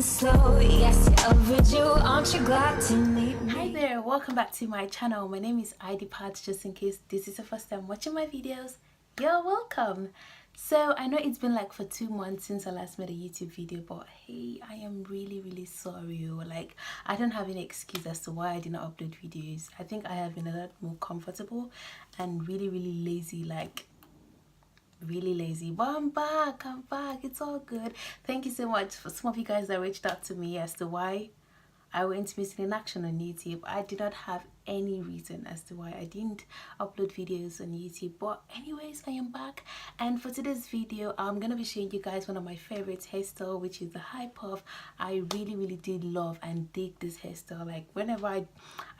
slow. Yes, you're overdue. Aren't you glad to meet me? Hi there, welcome back to my channel. My name is Idypat. Just in case this is the first time watching my videos, you're welcome. So I know it's been like for 2 months since I last made a YouTube video, but hey, I am really sorry. Like, I don't have any excuse as to why I did not upload videos. I think I have been a lot more comfortable and really lazy, like really lazy, but I'm back, it's all good. Thank you so much for some of you guys that reached out to me as to why I went missing in action on YouTube. I did not have any reason as to why I didn't upload videos on YouTube, but anyways, I am back, and for today's video I'm gonna be showing you guys one of my favorite hairstyle, which is the high puff. I really did love and dig this hairstyle. Like, whenever I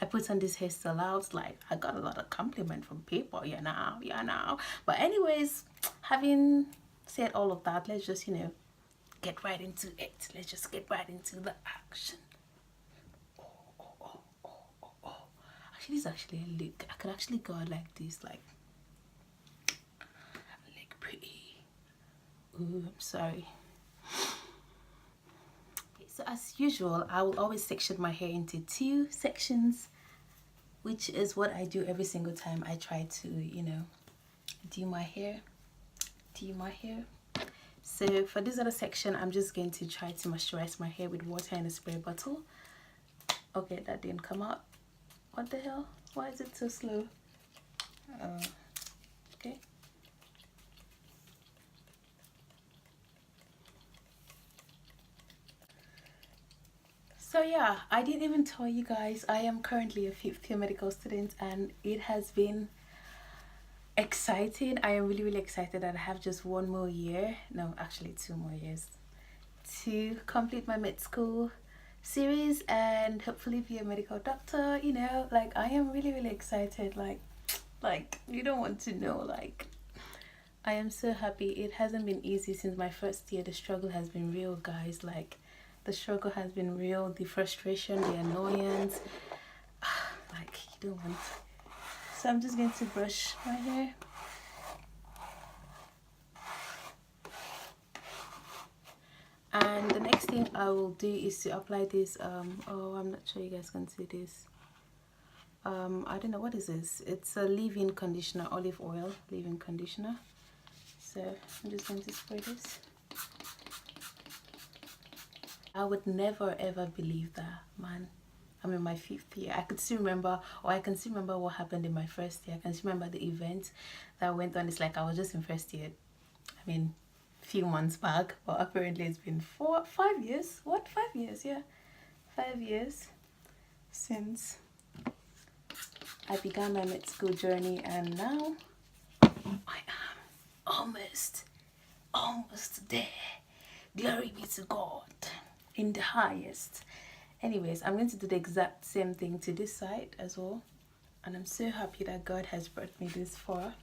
put on this hairstyle, I was like, I got a lot of compliment from people, yeah now. But anyways, having said all of that, let's just, get right into it. Let's just get right into the action. This is actually a look. I could actually go out like this, like pretty. Ooh, I'm sorry. So as usual, I will always section my hair into 2 sections, which is what I do every single time I try to, do my hair. So for this other section, I'm just going to try to moisturize my hair with water in a spray bottle. Okay, that didn't come out. What the hell? Why is it so slow? Okay. So yeah, I didn't even tell you guys, I am currently a 5th year medical student, and it has been exciting. I am really excited that I have just 1 more year, no, actually 2 more years, to complete my med school series and hopefully be a medical doctor. Like, I am really excited. Like you don't want to know. Like, I am so happy. It hasn't been easy since my first year. The struggle has been real, guys. Like, the struggle has been real, the frustration, the annoyance. Like, you don't want. So I'm just going to brush my hair. And the next thing I will do is to apply this oh, I'm not sure you guys can see this. I don't know, what is this? It's a leave-in conditioner, olive oil leave-in conditioner. So I'm just going to spray this. I would never ever believe that, man. I'm in my 5th year. I can still remember what happened in my first year. I can still remember the event that went on. It's like I was just in first year. I mean, few months back, but apparently it's been 5 years. What? 5 years? Yeah, 5 years since I began my med school journey, and now I am almost there. Glory be to God in the highest. Anyways, I'm going to do the exact same thing to this side as well, and I'm so happy that God has brought me this far.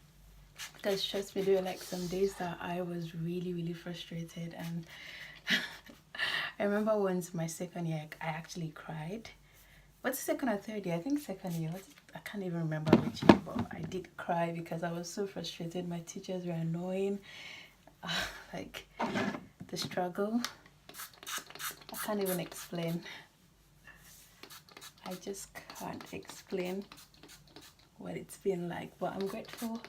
Because trust me, there were like some days that I was really frustrated, and I remember once my 2nd year I actually cried. What's 2nd or 3rd year? I think 2nd year. I can't even remember which year, but I did cry because I was so frustrated. My teachers were annoying. Like, the struggle, I can't even explain. I just can't explain what it's been like, but I'm grateful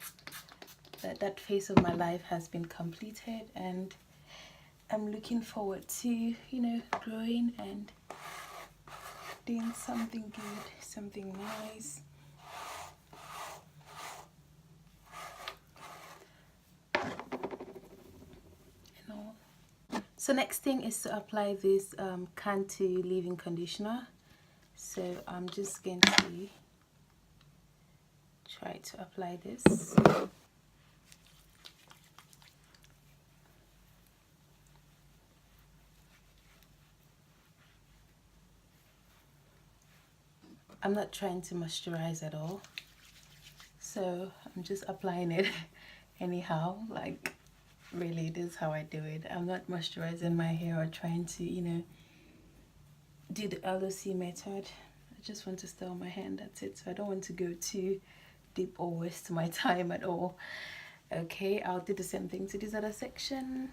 that phase of my life has been completed, and I'm looking forward to, growing and doing something good, something nice. So next thing is to apply this Cantu leave-in conditioner. So I'm just going to try to apply this. I'm not trying to moisturize at all, so I'm just applying it anyhow. Like, really, this is how I do it. I'm not moisturizing my hair or trying to, do the LOC method. I just want to style my hair, and that's it. So I don't want to go too deep or waste my time at all. Okay, I'll do the same thing to this other section.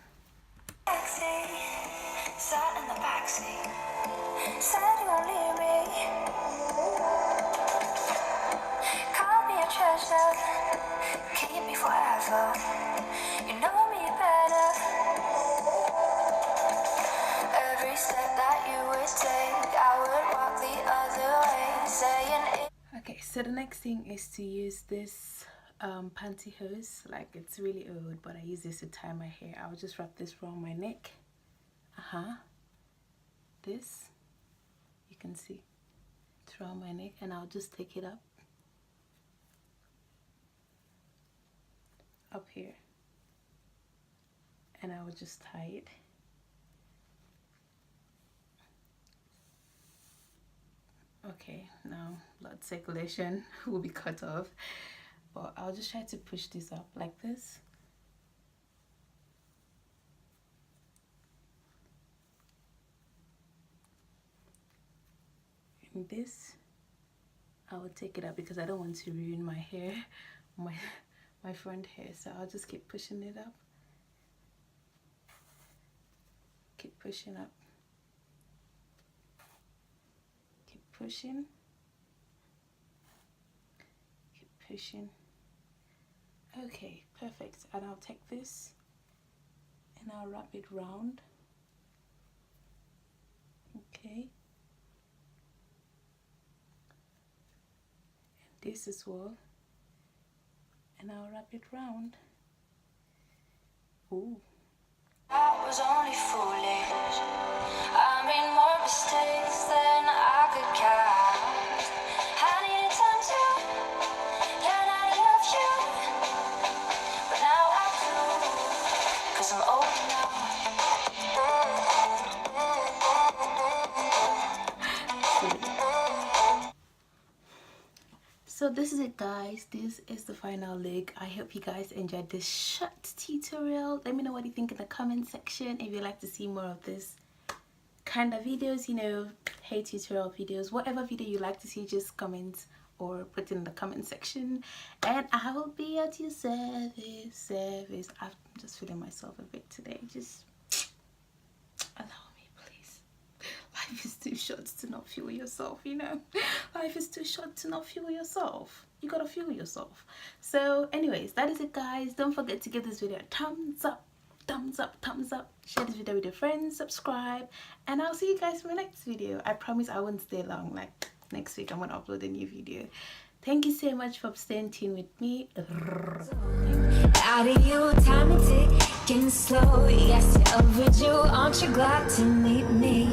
Sat in the back sexy. Said you won't leave me. Call me a treasure. Keep me forever. You know me better. Every step that you would take, I would walk the other way, saying it. Okay, so the next thing is to use this pantyhose. Like, it's really old, but I use this to tie my hair. I'll just wrap this around my neck. This, you can see it's around my neck, and I'll just take it up here, and I will just tie it. Okay, now blood circulation will be cut off, but I'll just try to push this up like this. And this, I will take it up because I don't want to ruin my hair, my front hair, so I'll just keep pushing it up. Keep pushing up. Pushing, keep pushing. Okay, perfect. And I'll take this and I'll wrap it round. Okay, and this as well, and I'll wrap it round. Ooh, I was only foolish. I made more mistakes than I could count. I needed time to learn how to love you, but now I do, 'cause I'm old now. so this is it, guys. This is the final look. I hope you guys enjoyed this short tutorial. Let me know what you think in the comment section. If you'd like to see more of this kind of videos, you know, hair tutorial videos, whatever video you like to see, just comment or put in the comment section, and I will be at your service. I'm just feeling myself a bit today. Just allow me, please. Life is too short to not feel yourself, you know. Life is too short to not feel yourself. You gotta feel yourself. So anyways, that is it, guys. Don't forget to give this video a thumbs up. Share this video with your friends, subscribe, and I'll see you guys in my next video. I promise I won't stay long. Like, next week I'm gonna upload a new video. Thank you so much for staying tuned with me. Out of you, time is ticking slow. Yes, you're overdue. Aren't you glad to meet me?